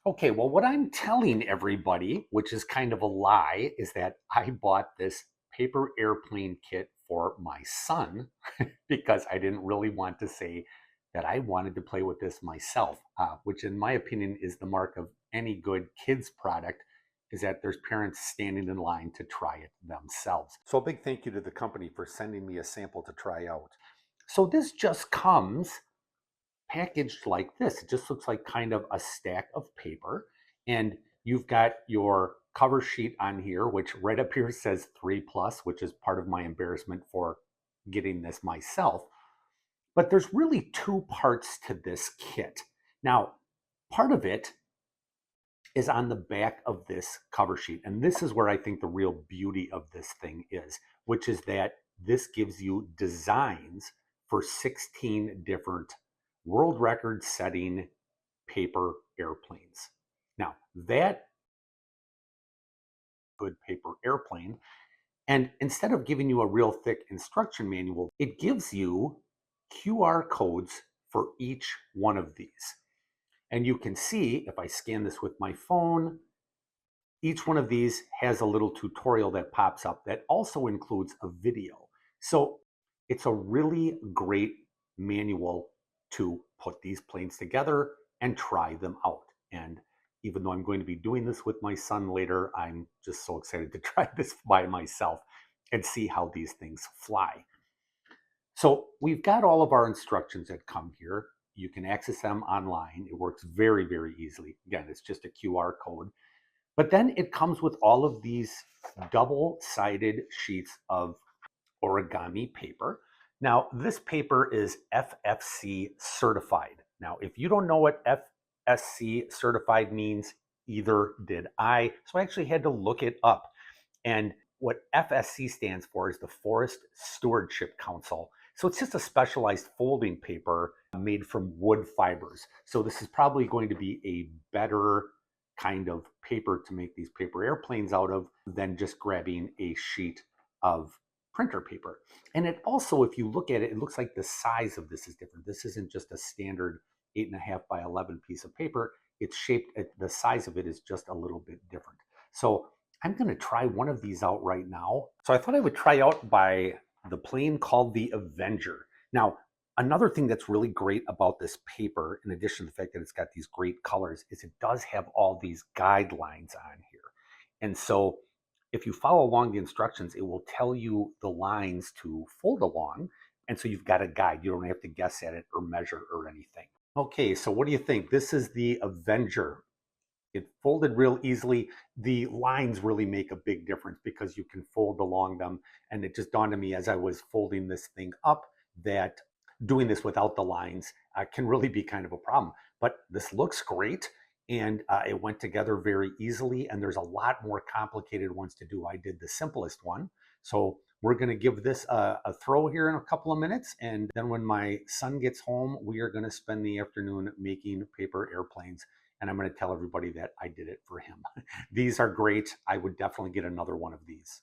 Okay, well, what I'm telling everybody, which is kind of a lie, is that I bought this paper airplane kit for my son because I didn't really want to say that I wanted to play with this myself, which in my opinion is the mark of any good kids product, is that there's parents standing in line to try it themselves. So a big thank you to the company for sending me a sample to try out. So this just comes packaged like this. It just looks like kind of a stack of paper. And you've got your cover sheet on here, which right up here says 3 plus, which is part of my embarrassment for getting this myself. But there's really two parts to this kit. Now, part of it is on the back of this cover sheet. And this is where I think the real beauty of this thing is, which is that this gives you designs for 16 different world record setting paper airplanes. Now, that good paper airplane, and instead of giving you a real thick instruction manual, it gives you QR codes for each one of these. And you can see if I scan this with my phone, each one of these has a little tutorial that pops up that also includes a video. So it's a really great manual to put these planes together and try them out. And even though I'm going to be doing this with my son later, I'm just so excited to try this by myself and see how these things fly. So we've got all of our instructions that come here. You can access them online. It works very, very easily. Again, it's just a QR code. But then it comes with all of these double-sided sheets of origami paper. Now, this paper is FFC certified. Now, if you don't know what FSC certified means, either did I. So I actually had to look it up. And what FSC stands for is the Forest Stewardship Council. So it's just a specialized folding paper made from wood fibers. So this is probably going to be a better kind of paper to make these paper airplanes out of than just grabbing a sheet of printer paper. And it also, if you look at it, it looks like the size of this is different. This isn't just a standard 8.5 by 11 piece of paper. It's shaped, the size of it is just a little bit different. So I'm going to try one of these out right now. So I thought I would try out by the plane called the Avenger. Now, another thing that's really great about this paper, in addition to the fact that it's got these great colors, is it does have all these guidelines on here. And so if you follow along the instructions, it will tell you the lines to fold along. And so you've got a guide. You don't have to guess at it or measure or anything. Okay, so what do you think? This is the Avenger. It folded real easily. The lines really make a big difference because you can fold along them. And it just dawned on me as I was folding this thing up that doing this without the lines can really be kind of a problem. But this looks great, and it went together very easily. And there's a lot more complicated ones to do. I did the simplest one. So we're going to give this a throw here in a couple of minutes. And then when my son gets home, we are going to spend the afternoon making paper airplanes. And I'm going to tell everybody that I did it for him. These are great. I would definitely get another one of these.